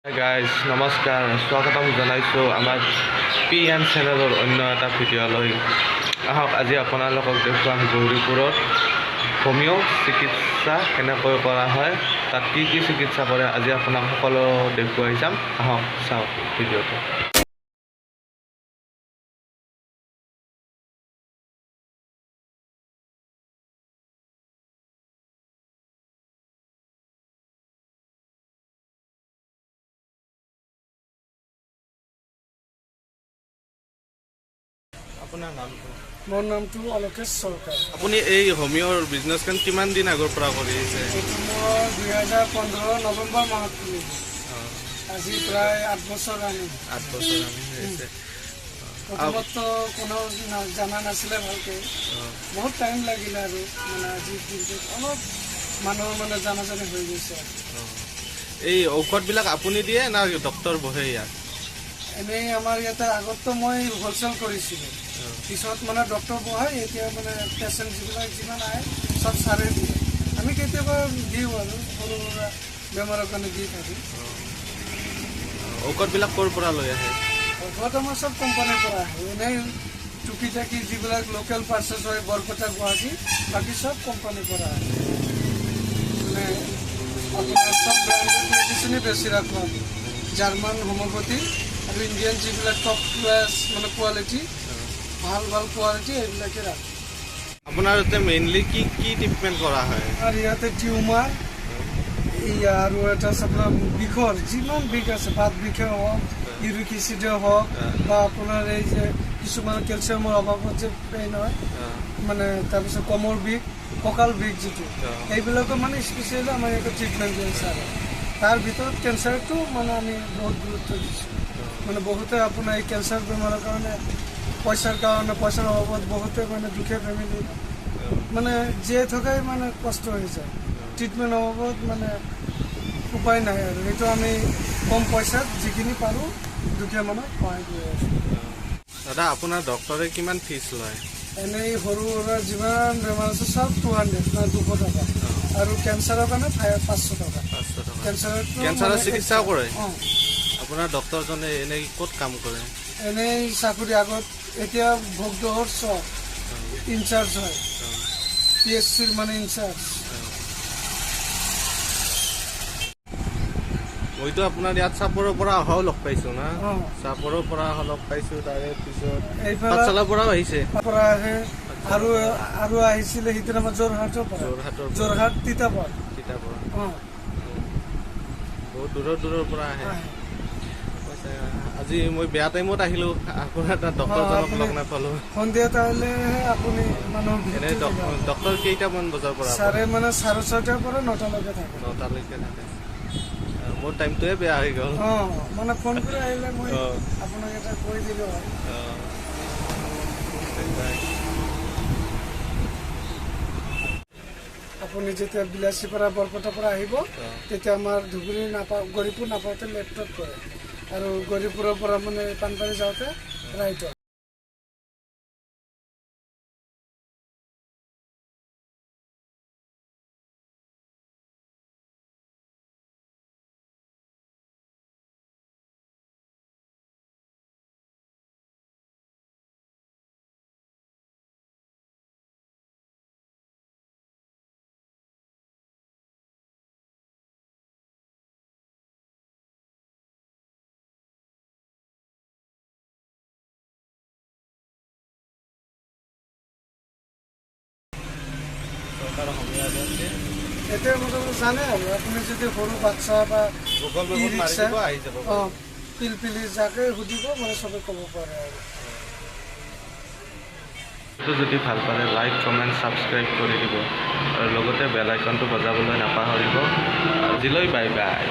Hi guys, নমস্কাৰ স্বাগতম জনাইছো আমাৰ PM চেনেলৰ অন্য এটা ভিডিঅ'লৈ আহক আজি আপোনালোকক দেখুৱাম গৌৰীপুৰত হোমিও চিকিৎসা কেনেকৈ কৰা হয় তাত কি কি চিকিৎসা কৰে আজি আপোনাক সকলো দেখুৱাই যাম আহক চাওক ভিডিঅ'টো আপোনাৰ নামটো মোৰ নামটো অলোকেশ সৰকাৰ। আপুনি এই হোমিওৰ বিজনেছখন কিমান দিন আগৰ পৰা কৰি আছে? এইটো মই 2015 নৱেম্বৰ মাহত খুলিছোঁ। আজি প্ৰায় 8 বছৰ আনি 8 বছৰ হৈছে। প্ৰথমতো কোনো জানা নাছিলে ভালকৈ, বহুত টাইম লাগিলে আৰু মানে আজিৰ দিনটোত অলপ মানুহৰ মানে জানাজানি হৈ গৈছে। এই ঔষধবিলাক আপুনি দিয়ে না ডক্টৰ বহে ইয়াত? এনেই আমাৰ ইয়াতে আগততো মই হোলচেল কৰিছিলোঁ, পিছত মানে ডক্টৰ বহাই এতিয়া মানে পেচেণ্ট যিবিলাক যিমান আহে চব চাৰে দিয়ে। আমি কেতিয়াবা দিওঁ আৰু সৰু সুৰা বেমাৰৰ কাৰণে দি থাকোঁ। ঔষধবিলাক ক'ৰ পৰা লৈ আহে? ঔষধ আমাৰ চব কোম্পানীৰ পৰা আহে, এনেই টুকি টাকি যিবিলাক লোকেল পাৰ্চেছ হয় বৰপেটা গুৱাহাটী বাকী চব কোম্পানীৰ পৰা আহে। মানে আপোনাৰ চব ব্ৰেণ্ডেড মেডিচিনেই বেছি ৰাখোঁ আমি, জাৰ্মান হোমিওপেথি আৰু ইণ্ডিয়ান যিবিলাক টপ ক্লাছ মানে কোৱালিটি ভাল ভাল কোৱালিটি এইবিলাকে ৰাখোঁ। আপোনাৰ ইয়াতে মেইনলি কি কি ট্ৰিটমেণ্ট কৰা হয়? আৰু ইয়াতে টিউমাৰ আৰু এটা আছে আপোনাৰ বিষৰ যিমান বিষ আছে, বাত বিষে হওক, ইউৰিক এচিডে হওক বা আপোনাৰ এই যে কিছুমান কেলছিয়ামৰ অভাৱত যে পেইন হয় মানে তাৰপিছত কমৰ বিষ, কঁকাল বিষ যিটো এইবিলাকৰ মানে স্পেচিয়েলি আমাৰ ইয়াতে ট্ৰিটমেণ্ট কৰিছে। আৰু তাৰ ভিতৰত কেঞ্চাৰটো মানে আমি বহুত গুৰুত্ব দিছোঁ। মানে বহুতে আপোনাৰ এই কেঞ্চাৰ বেমাৰৰ কাৰণে পইচাৰ অভাৱত বহুতে মানে দুখীয়া ফেমিলি মানে জীয়াই থকাই মানে কষ্ট হৈ যায়, ট্ৰিটমেণ্ট অভাৱত মানে উপায় নাই। আৰু সেইটো আমি কম পইচাত যিখিনি পাৰোঁ দুখীয়া মানুহক সহায় কৰি আছোঁ। দাদা আপোনাৰ ডক্টৰে কিমান ফিজ লয়? এনেই সৰু সুৰা যিমান বেমাৰ আছে চব 200 মানে 200 টকা, আৰু কেঞ্চাৰৰ কাৰণে 500 টকা। কেঞ্চাৰৰ চিকিৎসাও কৰে? আপোনাৰ ডক্টৰজনে এনেই ক'ত কাম কৰে? এনেই চাকৰি আগত, এতিয়া ভোগদহৰ ইনচাৰ্জ হয়, PSCৰ মানে ইনচাৰ্জ। মইতো আপোনাৰ ইয়াত চাপৰৰ পৰা অহাও লগ পাইছোঁ না, চাপৰৰ পৰা অহা লগ পাইছোঁ, তাৰে পিছত পাঠশালাৰ পৰাও আহিছে আহে আৰু আহিছিলে সিদিনা আমাৰ যোৰহাটৰ পৰা, যোৰহাট তিতাবৰ বহুত দূৰৰ পৰা আহে। আজি মই বেয়া টাইমত আহিলোঁ, আপোনাৰ তাত ডক্টৰজনক লগ নাপালোঁ। সন্ধিয়াত আহিলেহে আপুনি মানুহ এনেই ডক্টৰ কেইটামান বজাৰ পৰা? মানে 6:30 পৰা 9টালৈকে থাকে। 9টালৈকে থাকে। মোৰ টাইমটোৱে বেয়া হৈ গ'ল। মানে ফোন কৰি আহিলে মই আপোনাক এটা কৈ দিলোঁ হয়। আপুনি যেতিয়া বিলাচীৰ পৰা বৰপেটাৰ পৰা আহিব তেতিয়া আমাৰ ধুবুৰী গৌৰীপুৰ নাপাওঁতে লেফ্টত কৰে, আৰু গৌৰীপুৰৰ পৰা মানে পানবাৰী যাওঁতে ৰাইটত। এতিয়া মোটামুটি জানে আৰু আপুনি যদি সৰু বাচ্চা বা পিলপিলি যাকে সুধিব মানে চবে ক'ব পাৰে। আৰু যদি ভাল পালে লাইক কমেণ্ট ছাবস্ক্ৰাইব কৰি দিব আৰু লগতে বেল আইকনটো বজাবলৈ নাপাহৰিব। আজিলৈ বাই বাই।